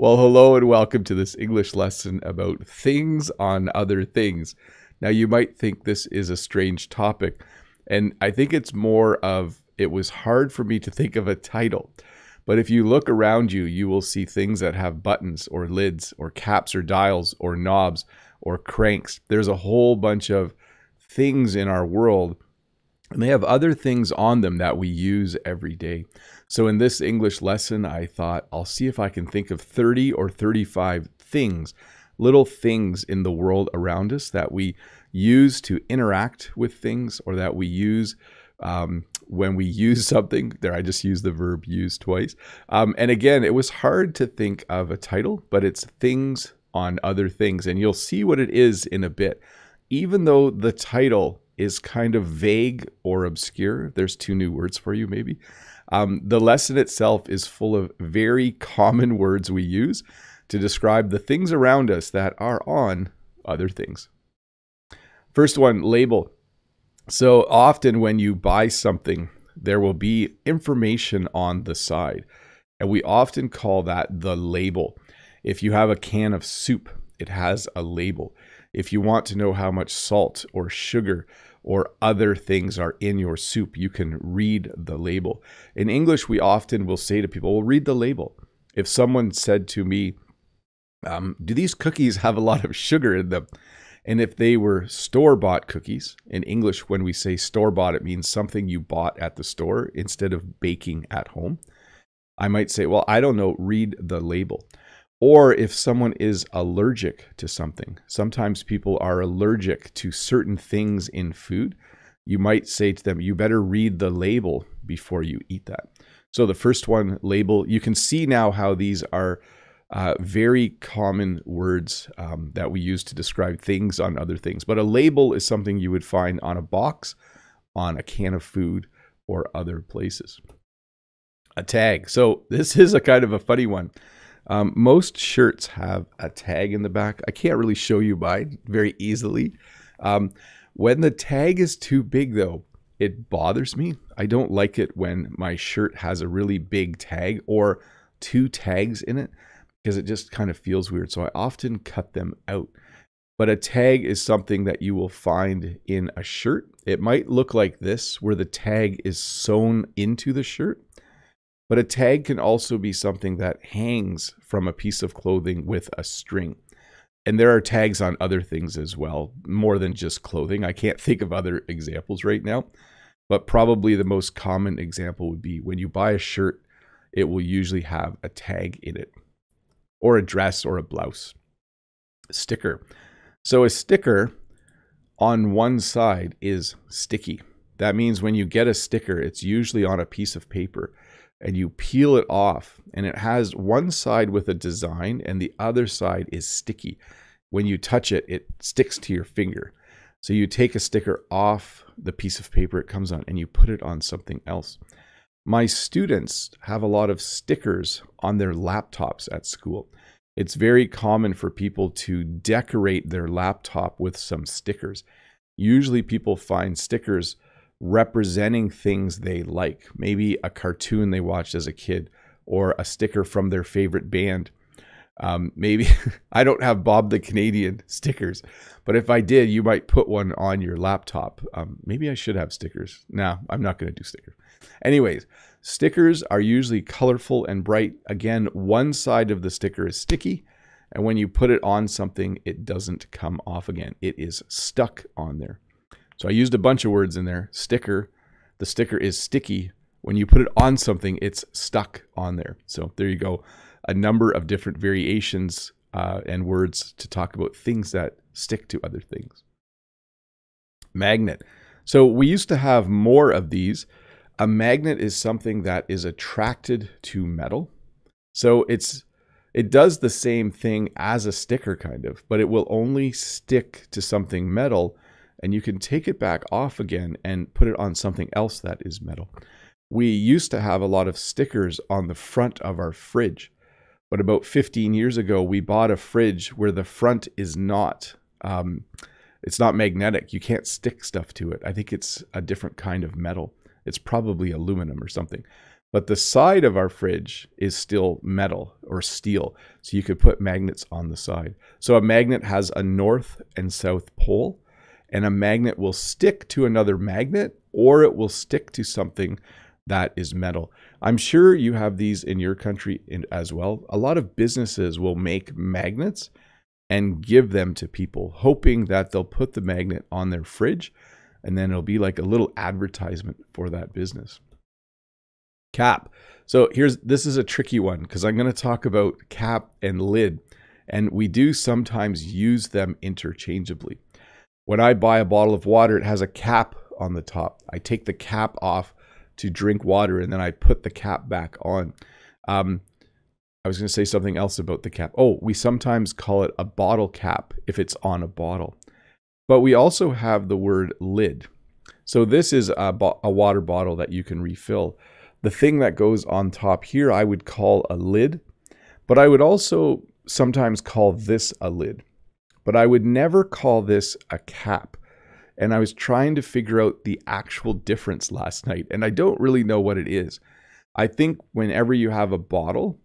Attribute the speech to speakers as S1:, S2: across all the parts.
S1: Well, hello and welcome to this English lesson about things on other things. Now, you might think this is a strange topic, and I think it's more of it was hard for me to think of a title. But if you look around you, you will see things that have buttons or lids or caps or dials or knobs or cranks. There's a whole bunch of things in our world, and they have other things on them that we use every day. So in this English lesson, I thought I'll see if I can think of 30 or 35 things, little things in the world around us that we use to interact with things, or that we use when we use something. There, I just used the verb use twice. And again, it was hard to think of a title, but it's things on other things. And you'll see what it is in a bit. Even though the title is kind of vague or obscure, there's two new words for you maybe. The lesson itself is full of very common words we use to describe the things around us that are on other things. First one, label. So often when you buy something, there will be information on the side, and we often call that the label. If you have a can of soup, it has a label. If you want to know how much salt or sugar or other things are in your soup, you can read the label. In English, we often will say to people, well, read the label. If someone said to me, do these cookies have a lot of sugar in them? And if they were store-bought cookies, in English, when we say store-bought, it means something you bought at the store instead of baking at home. I might say, well, I don't know, read the label. Or if someone is allergic to something, sometimes people are allergic to certain things in food. You might say to them, you better read the label before you eat that. So the first one, label, you can see now how these are very common words that we use to describe things on other things. But a label is something you would find on a box, on a can of food, or other places. A tag. So this is a kind of a funny one. Most shirts have a tag in the back. I can't really show you mine very easily. When the tag is too big, though, it bothers me. I don't like it when my shirt has a really big tag or two tags in it, because it just kind of feels weird. So I often cut them out. But a tag is something that you will find in a shirt. It might look like this, where the tag is sewn into the shirt. But a tag can also be something that hangs from a piece of clothing with a string. And there are tags on other things as well, more than just clothing. I can't think of other examples right now, but probably the most common example would be when you buy a shirt, it will usually have a tag in it, or a dress or a blouse. A sticker. So a sticker on one side is sticky. That means when you get a sticker, it's usually on a piece of paper, and you peel it off, and it has one side with a design and the other side is sticky. When you touch it, it sticks to your finger. So you take a sticker off the piece of paper it comes on and you put it on something else. My students have a lot of stickers on their laptops at school. It's very common for people to decorate their laptop with some stickers. Usually people find stickers representing things they like, maybe a cartoon they watched as a kid, or a sticker from their favorite band. Maybe I don't have Bob the Canadian stickers, but if I did, you might put one on your laptop. Maybe I should have stickers. No, I'm not going to do stickers. Anyways, stickers are usually colorful and bright. Again, one side of the sticker is sticky, and when you put it on something, it doesn't come off again. It is stuck on there. So I used a bunch of words in there. Sticker, the sticker is sticky. When you put it on something, it's stuck on there. So there you go. A number of different variations and words to talk about things that stick to other things. Magnet. So we used to have more of these. A magnet is something that is attracted to metal. So it does the same thing as a sticker kind of, but it will only stick to something metal, and you can take it back off again and put it on something else that is metal. We used to have a lot of stickers on the front of our fridge, but about 15 years ago, we bought a fridge where the front is not, it's not magnetic. You can't stick stuff to it. I think it's a different kind of metal. It's probably aluminum or something. but the side of our fridge is still metal or steel. So you could put magnets on the side. So a magnet has a north and south pole, and a magnet will stick to another magnet, or it will stick to something that is metal. I'm sure you have these in your country as well. A lot of businesses will make magnets and give them to people, hoping that they'll put the magnet on their fridge, and then it'll be like a little advertisement for that business. Cap. So this is a tricky one because I'm going to talk about cap and lid, and we do sometimes use them interchangeably. When I buy a bottle of water, it has a cap on the top. I take the cap off to drink water, and then I put the cap back on. I was going to say something else about the cap. Oh, we sometimes call it a bottle cap if it's on a bottle. But we also have the word lid. So this is a water bottle that you can refill. The thing that goes on top here, I would call a lid, but I would also sometimes call this a lid. But I would never call this a cap. And I was trying to figure out the actual difference last night, and I don't really know what it is. I think whenever you have a bottle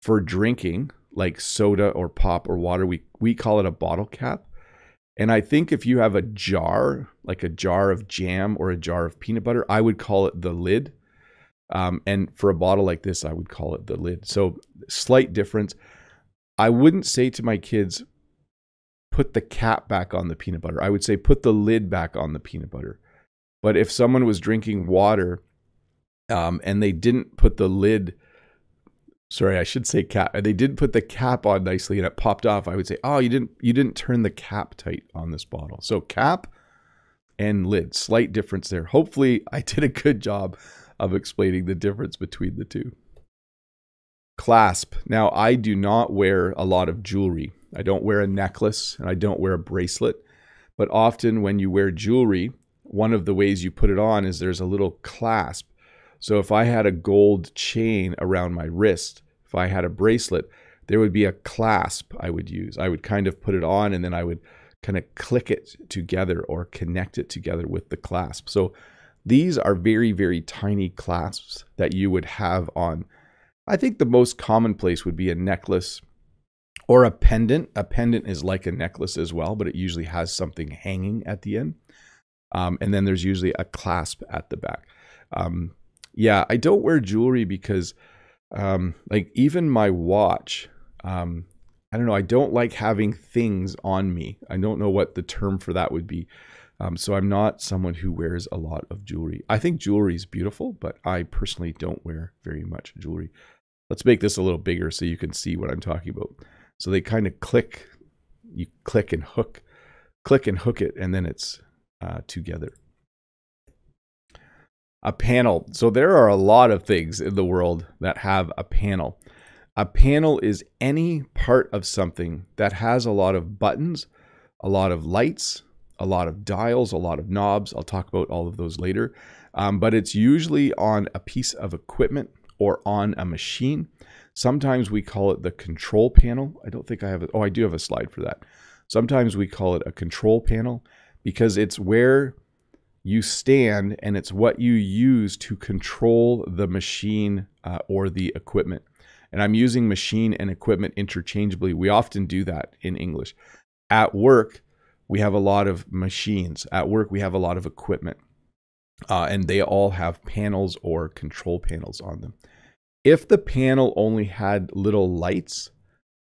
S1: for drinking, like soda or pop or water, we call it a bottle cap. And I think if you have a jar, like a jar of jam or a jar of peanut butter, I would call it the lid. And for a bottle like this, I would call it the lid. So slight difference. I wouldn't say to my kids, put the cap back on the peanut butter. I would say put the lid back on the peanut butter. But if someone was drinking water and they didn't put the lid, sorry, I should say cap, they didn't put the cap on nicely and it popped off, I would say, oh, you didn't turn the cap tight on this bottle. So cap and lid, slight difference there. Hopefully I did a good job of explaining the difference between the two. Clasp. Now, I do not wear a lot of jewelry. I don't wear a necklace and I don't wear a bracelet, but often when you wear jewelry, one of the ways you put it on is there's a little clasp. So if I had a gold chain around my wrist, if I had a bracelet, there would be a clasp I would use. I would kind of put it on and then I would kind of click it together or connect it together with the clasp. So these are very, very tiny clasps that you would have on. I think the most commonplace would be a necklace or a pendant. A pendant is like a necklace as well, but it usually has something hanging at the end. And then there's usually a clasp at the back. Yeah, I don't wear jewelry because like even my watch, I don't know, I don't like having things on me. I don't know what the term for that would be. So I'm not someone who wears a lot of jewelry. I think jewelry is beautiful, but I personally don't wear very much jewelry. Let's make this a little bigger so you can see what I'm talking about. So they kind of click, you click and hook it, and then it's together. A panel. So there are a lot of things in the world that have a panel. A panel is any part of something that has a lot of buttons, a lot of lights, a lot of dials, a lot of knobs. I'll talk about all of those later. But it's usually on a piece of equipment or on a machine. Sometimes we call it the control panel. I don't think I have it. Oh, I do have a slide for that. Sometimes we call it a control panel because it's where you stand and it's what you use to control the machine or the equipment. And I'm using machine and equipment interchangeably. We often do that in English. At work, we have a lot of machines. At work, we have a lot of equipment. And they all have panels or control panels on them. If the panel only had little lights,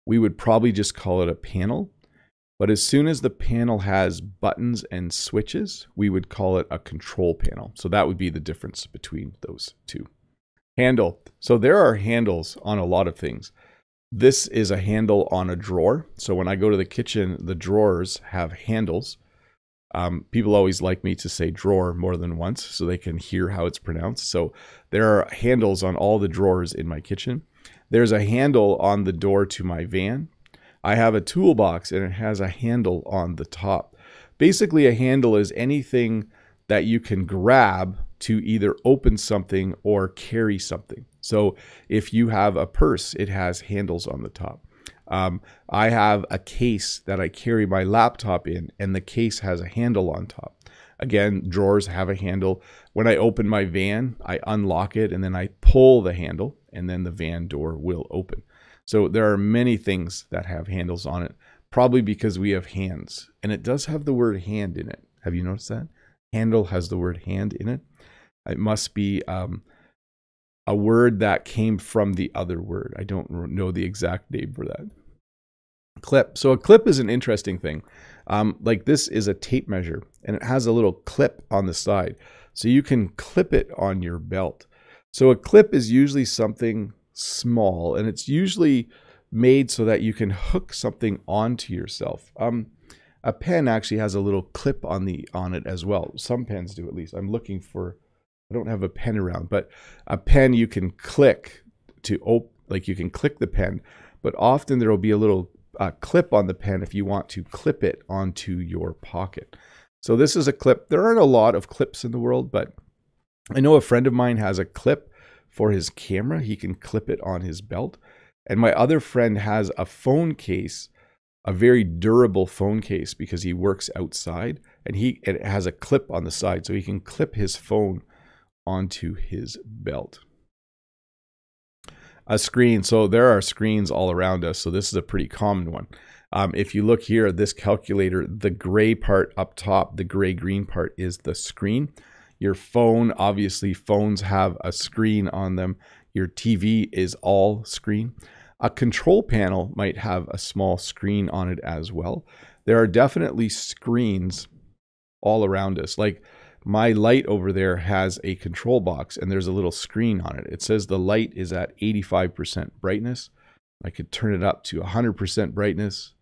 S1: we would probably just call it a panel. But as soon as the panel has buttons and switches, we would call it a control panel. So that would be the difference between those two. Handle. So there are handles on a lot of things. This is a handle on a drawer. So when I go to the kitchen, the drawers have handles. People always like me to say drawer more than once so they can hear how it's pronounced. So there are handles on all the drawers in my kitchen. There's a handle on the door to my van. I have a toolbox and it has a handle on the top. Basically, a handle is anything that you can grab to either open something or carry something. So if you have a purse, it has handles on the top. I have a case that I carry my laptop in, and the case has a handle on top. Again, drawers have a handle. When I open my van, I unlock it and then I pull the handle and then the van door will open. So there are many things that have handles on it, probably because we have hands. And it does have the word hand in it. Have you noticed that? Handle has the word hand in it. It must be a word that came from the other word. I don't know the exact name for that. Clip. So a clip is an interesting thing. Like this is a tape measure and it has a little clip on the side. So you can clip it on your belt. So a clip is usually something small and it's usually made so that you can hook something onto yourself. A pen actually has a little clip on it as well. Some pens do, at least. I'm looking for, I don't have a pen around, but a pen you can click to open, like you can click the pen, but often there will be a little clip on the pen if you want to clip it onto your pocket. So this is a clip. There aren't a lot of clips in the world, but I know a friend of mine has a clip for his camera. He can clip it on his belt. And my other friend has a phone case, a very durable phone case, because he works outside and it has a clip on the side so he can clip his phone onto his belt. A screen. So there are screens all around us. So this is a pretty common one. If you look here at this calculator, the gray part up top, the gray-green part is the screen. Your phone, obviously phones have a screen on them. Your TV is all screen. A control panel might have a small screen on it as well. There are definitely screens all around us. Like my light over there has a control box and there's a little screen on it. It says the light is at 85% brightness. I could turn it up to 100% brightness.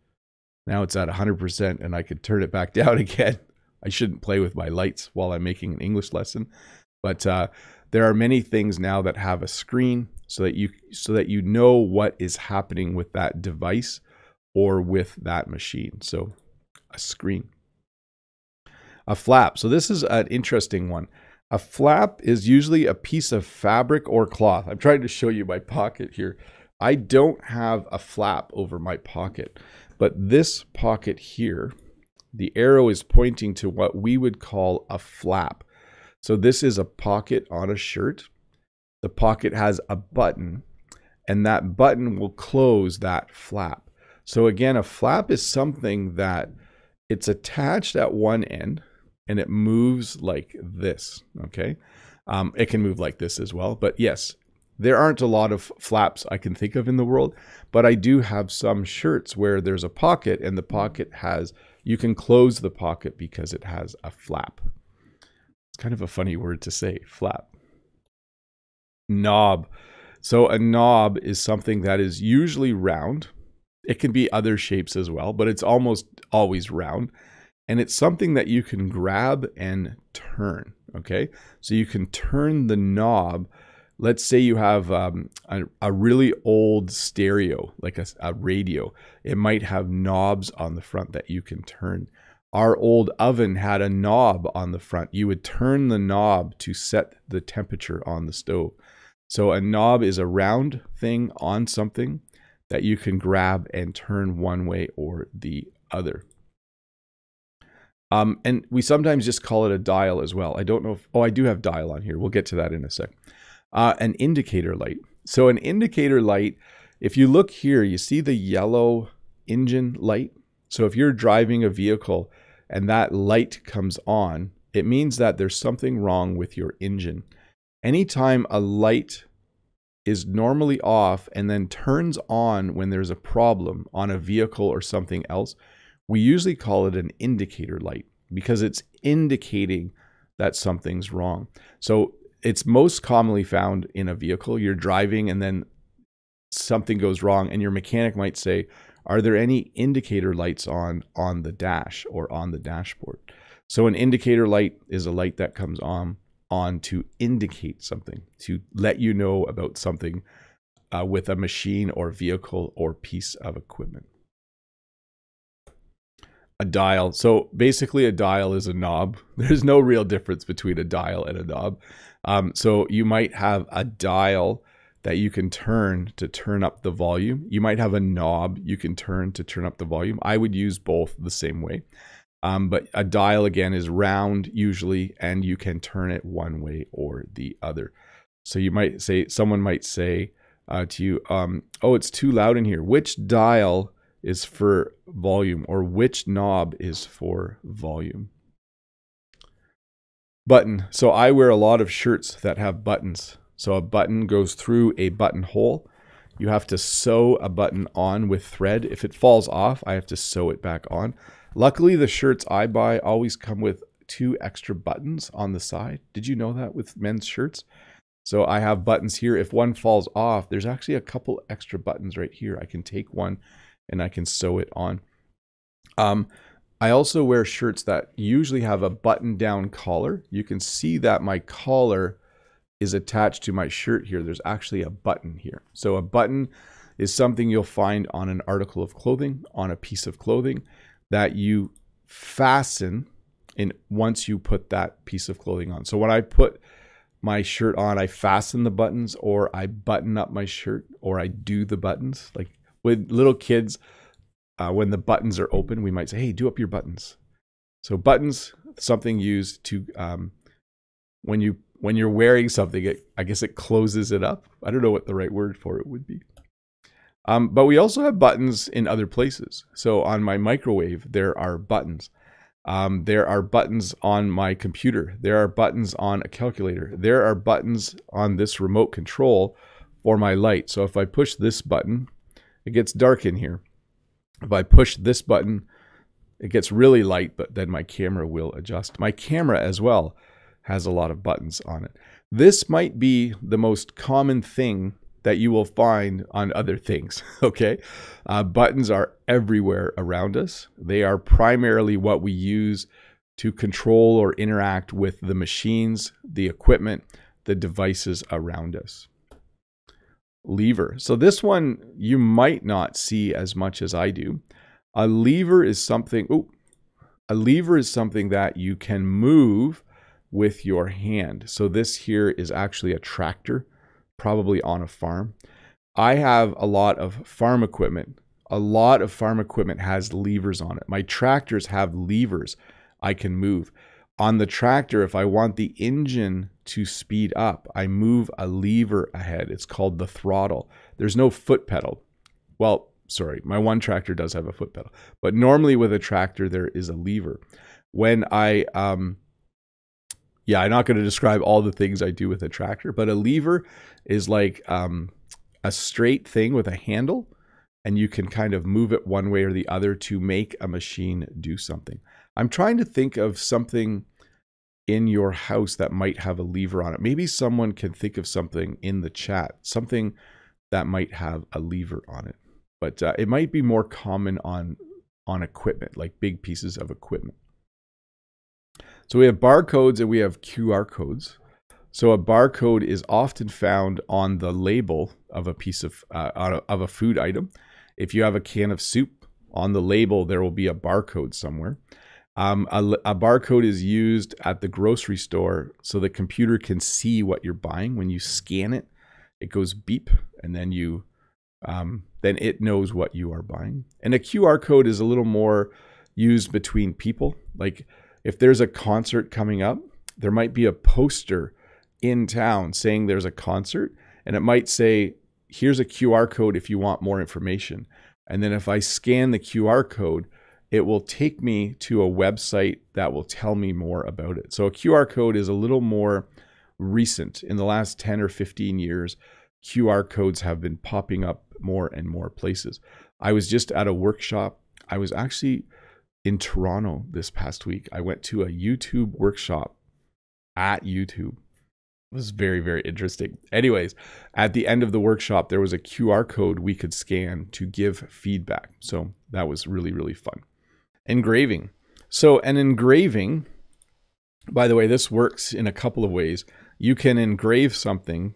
S1: Now it's at 100% and I could turn it back down again. I shouldn't play with my lights while I'm making an English lesson. But there are many things now that have a screen so that you know what is happening with that device or with that machine. So a screen. A flap. So this is an interesting one. A flap is usually a piece of fabric or cloth. I'm trying to show you my pocket here. I don't have a flap over my pocket, but this pocket here, the arrow is pointing to what we would call a flap. So this is a pocket on a shirt. The pocket has a button and that button will close that flap. So again, a flap is something that it's attached at one end and it moves like this, okay? It can move like this as well, but yes, there aren't a lot of flaps I can think of in the world, but I do have some shirts where there's a pocket and the pocket has, you can close the pocket because it has a flap. It's kind of a funny word to say, flap. Knob. So a knob is something that is usually round. It can be other shapes as well, but it's almost always round. And it's something that you can grab and turn, okay? So you can turn the knob. Let's say you have a really old stereo, like a radio. It might have knobs on the front that you can turn. Our old oven had a knob on the front. You would turn the knob to set the temperature on the stove. So a knob is a round thing on something that you can grab and turn one way or the other. And we sometimes just call it a dial as well. I don't know if, oh, I do have dial on here. We'll get to that in a sec. An indicator light. So an indicator light, if you look here, you see the yellow engine light. So if you're driving a vehicle and that light comes on, it means that there's something wrong with your engine. Anytime a light is normally off and then turns on when there's a problem on a vehicle or something else, we usually call it an indicator light because it's indicating that something's wrong. So it's most commonly found in a vehicle. You're driving and then something goes wrong and your mechanic might say, are there any indicator lights on the dash or on the dashboard? So an indicator light is a light that comes on to indicate something, to let you know about something with a machine or vehicle or piece of equipment. A dial. So basically a dial is a knob. There's no real difference between a dial and a knob. So you might have a dial that you can turn to turn up the volume. You might have a knob you can turn to turn up the volume. I would use both the same way. But a dial, again, is round usually, and you can turn it one way or the other. So you might say, someone might say to you, oh, it's too loud in here. Which dial is for volume, or which knob is for volume? Button. So I wear a lot of shirts that have buttons. So a button goes through a buttonhole. You have to sew a button on with thread. If it falls off, I have to sew it back on. Luckily, the shirts I buy always come with 2 extra buttons on the side. Did you know that with men's shirts? So I have buttons here. If one falls off, there's actually a couple extra buttons right here. I can take one and I can sew it on. I also wear shirts that usually have a button-down collar. You can see that my collar is attached to my shirt here. There's actually a button here. So a button is something you'll find on an article of clothing, on a piece of clothing, that you fasten in once you put that piece of clothing on. So when I put my shirt on, I fasten the buttons, or I button up my shirt, or I do the buttons. Like with little kids, when the buttons are open, we might say, hey, do up your buttons. So buttons, something used to, when you're wearing something, I guess it closes it up. I don't know what the right word for it would be. But we also have buttons in other places. So on my microwave, there are buttons. There are buttons on my computer. There are buttons on a calculator. There are buttons on this remote control for my light. So if I push this button, it gets dark in here. If I push this button, it gets really light, but then my camera will adjust. My camera as well has a lot of buttons on it. This might be the most common thing that you will find on other things, okay? Buttons are everywhere around us. They are primarily what we use to control or interact with the machines, the equipment, the devices around us. Lever. So this one you might not see as much as I do. A lever is something, that you can move with your hand. So this here is actually a tractor, probably on a farm. I have a lot of farm equipment. A lot of farm equipment has levers on it. My tractors have levers I can move. On the tractor, if I want the engine to speed up, I move a lever ahead. It's called the throttle. There's no foot pedal. Well, sorry, my one tractor does have a foot pedal. But normally with a tractor, there is a lever. When I'm not going to describe all the things I do with a tractor, but a lever is like a straight thing with a handle, and you can kind of move it one way or the other to make a machine do something. I'm trying to think of something in your house that might have a lever on it. Maybe someone can think of something in the chat, something that might have a lever on it. But it might be more common on equipment, like big pieces of equipment. So we have barcodes and we have QR codes. So a barcode is often found on the label of a piece of a food item. If you have a can of soup, on the label there will be a barcode somewhere. A barcode is used at the grocery store so the computer can see what you're buying. When you scan it, it goes beep, and then then it knows what you are buying. And a QR code is a little more used between people. Like if there's a concert coming up, there might be a poster in town saying there's a concert, and it might say, here's a QR code if you want more information. And then if I scan the QR code, it will take me to a website that will tell me more about it. So a QR code is a little more recent. In the last 10 or 15 years, QR codes have been popping up more and more places. I was just at a workshop. I was actually in Toronto this past week. I went to a YouTube workshop at YouTube. It was very, very interesting. Anyways, at the end of the workshop, there was a QR code we could scan to give feedback. So that was really, really fun. Engraving. So an engraving, by the way, this works in a couple of ways. You can engrave something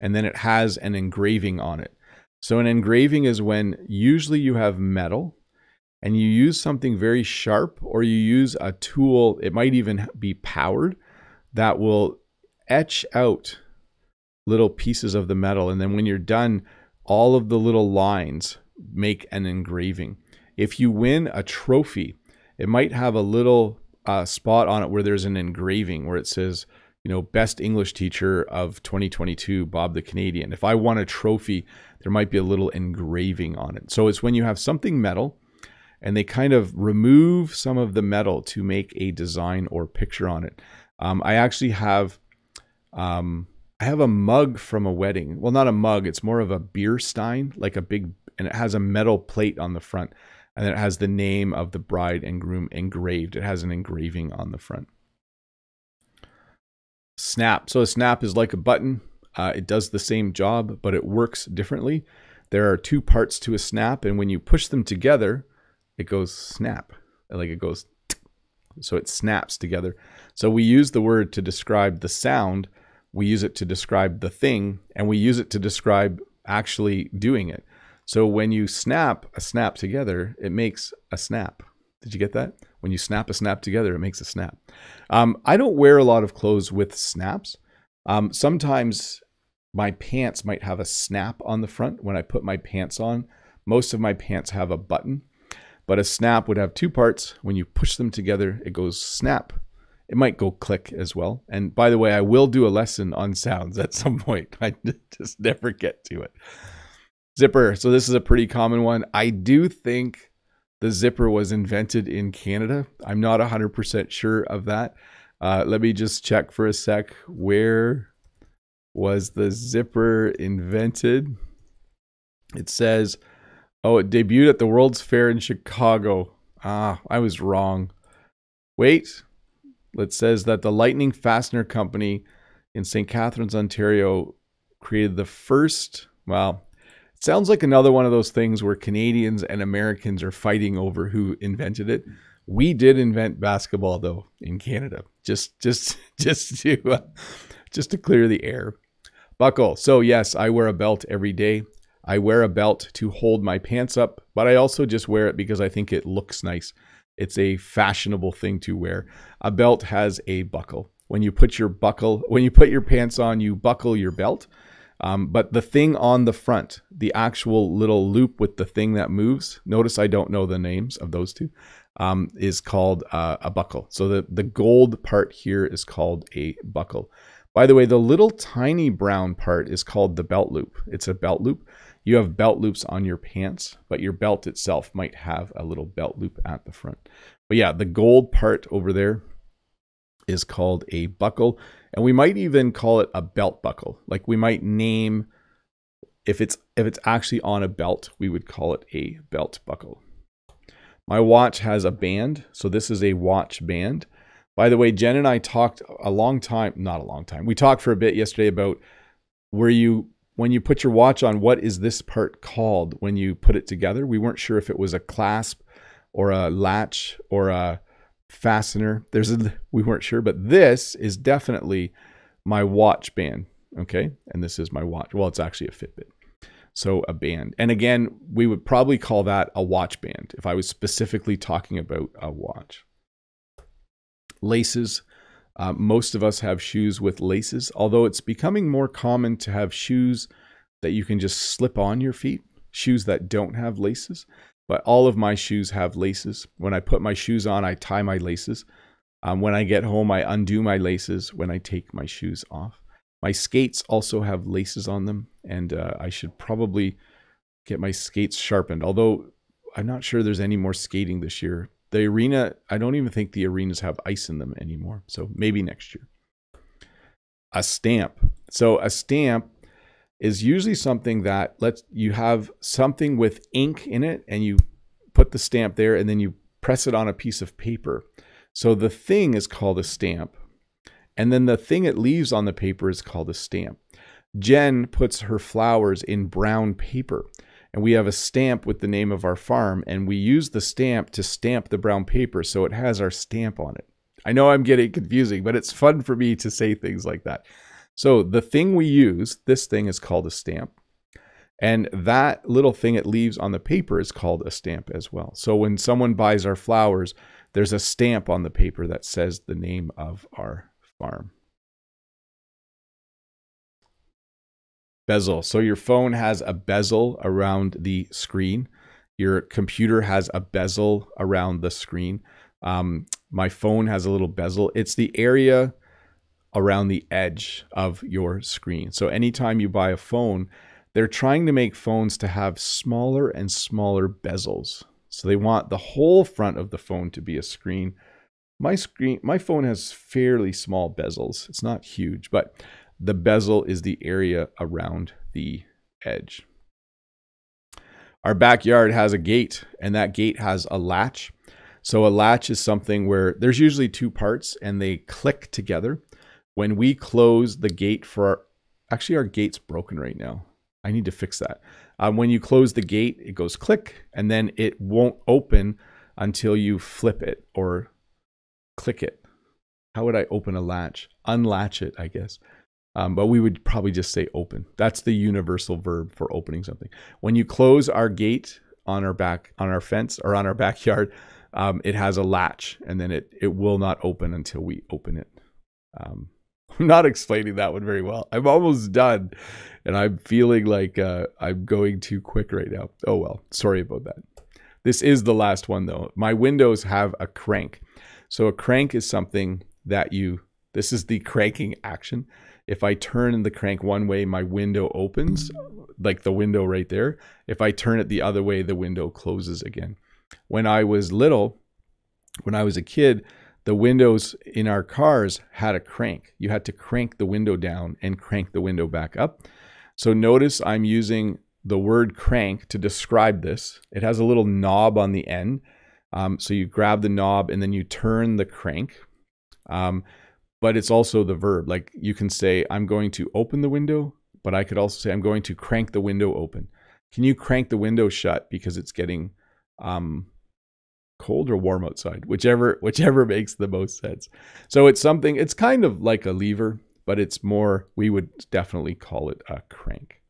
S1: and then it has an engraving on it. So an engraving is when usually you have metal and you use something very sharp, or you use a tool, it might even be powered, that will etch out little pieces of the metal. And then when you're done, all of the little lines make an engraving. If you win a trophy it might have a little spot on it where there's an engraving where it says, you know, best English teacher of 2022, Bob the Canadian. If I won a trophy, there might be a little engraving on it. So it's when you have something metal and they kind of remove some of the metal to make a design or picture on it. I actually have, I have a mug from a wedding. Well, not a mug. It's more of a beer stein, like a big, and it has a metal plate on the front. And then it has the name of the bride and groom engraved. It has an engraving on the front. Snap. So a snap is like a button. It does the same job, but it works differently. There are two parts to a snap, and when you push them together, it goes snap. Like it goes, so it snaps together. So we use the word to describe the sound. We use it to describe the thing, and we use it to describe actually doing it. So when you snap a snap together, it makes a snap. Did you get that? When you snap a snap together, it makes a snap. I don't wear a lot of clothes with snaps. Sometimes my pants might have a snap on the front when I put my pants on. Most of my pants have a button, but a snap would have two parts. When you push them together, it goes snap. It might go click as well. And by the way, I will do a lesson on sounds at some point. I just never get to it. Zipper. So this is a pretty common one. I do think the zipper was invented in Canada. I'm not 100% sure of that. Let me just check for a sec. Where was the zipper invented? It says, oh, it debuted at the World's Fair in Chicago. Ah, I was wrong. Wait. It says that the Lightning Fastener Company in St. Catharines, Ontario created the first, well, sounds like another one of those things where Canadians and Americans are fighting over who invented it. We did invent basketball though in Canada, just to clear the air. Buckle. So yes, I wear a belt every day. I wear a belt to hold my pants up, but I also just wear it because I think it looks nice. It's a fashionable thing to wear. A belt has a buckle. When you put your pants on, you buckle your belt. But the thing on the front, the actual little loop with the thing that moves, notice I don't know the names of those two, is called a buckle. So the gold part here is called a buckle. By the way, the little tiny brown part is called the belt loop. It's a belt loop. You have belt loops on your pants, but your belt itself might have a little belt loop at the front. But yeah, the gold part over there is called a buckle. And we might even call it a belt buckle. Like we might name, if it's actually on a belt, we would call it a belt buckle. My watch has a band. So this is a watch band. By the way, Jen and I talked we talked for a bit yesterday about when you put your watch on, what is this part called when you put it together? We weren't sure if it was a clasp or a latch or a fastener. We weren't sure, but this is definitely my watch band. Okay. And this is my watch. Well, it's actually a Fitbit. So a band. And again, we would probably call that a watch band if I was specifically talking about a watch. Laces. Most of us have shoes with laces, although it's becoming more common to have shoes that you can just slip on your feet, shoes that don't have laces. But all of my shoes have laces. When I put my shoes on, I tie my laces. When I get home, I undo my laces when I take my shoes off. My skates also have laces on them, and I should probably get my skates sharpened, although I'm not sure there's any more skating this year. The arena, I don't even think the arenas have ice in them anymore, so maybe next year. A stamp. So a stamp is usually something that you have something with ink in it, and you put the stamp there, and then you press it on a piece of paper. So the thing is called a stamp, and then the thing it leaves on the paper is called a stamp. Jen puts her flowers in brown paper, and we have a stamp with the name of our farm, and we use the stamp to stamp the brown paper, so it has our stamp on it. I know I'm getting confusing, but it's fun for me to say things like that. So the thing we use, this thing is called a stamp, and that little thing it leaves on the paper is called a stamp as well. So when someone buys our flowers, there's a stamp on the paper that says the name of our farm. Bezel. So your phone has a bezel around the screen. Your computer has a bezel around the screen. My phone has a little bezel. It's the area around the edge of your screen. So anytime you buy a phone, they're trying to make phones to have smaller and smaller bezels. So they want the whole front of the phone to be a screen. My phone has fairly small bezels. It's not huge, but the bezel is the area around the edge. Our backyard has a gate, and that gate has a latch. So a latch is something where there's usually two parts and they click together. When we close the gate for actually our gate's broken right now. I need to fix that. When you close the gate, it goes click, and then it won't open until you flip it or click it. How would I open a latch? Unlatch it, I guess. But we would probably just say open. That's the universal verb for opening something. When you close our gate on our fence or on our backyard, it has a latch, and then it will not open until we open it. I'm not explaining that one very well. I'm almost done, and I'm feeling like I'm going too quick right now. Oh well, sorry about that. This is the last one though. My windows have a crank. So a crank is something that this is the cranking action. If I turn the crank one way, my window opens, like the window right there. If I turn it the other way, the window closes again. When I was a kid, the windows in our cars had a crank. You had to crank the window down and crank the window back up. So notice I'm using the word crank to describe this. It has a little knob on the end. So you grab the knob and then you turn the crank. But it's also the verb. Like you can say, I'm going to open the window, but I could also say, I'm going to crank the window open. Can you crank the window shut because it's getting cold or warm outside? Whichever makes the most sense. So it's kind of like a lever, but it's more, we would definitely call it a crank.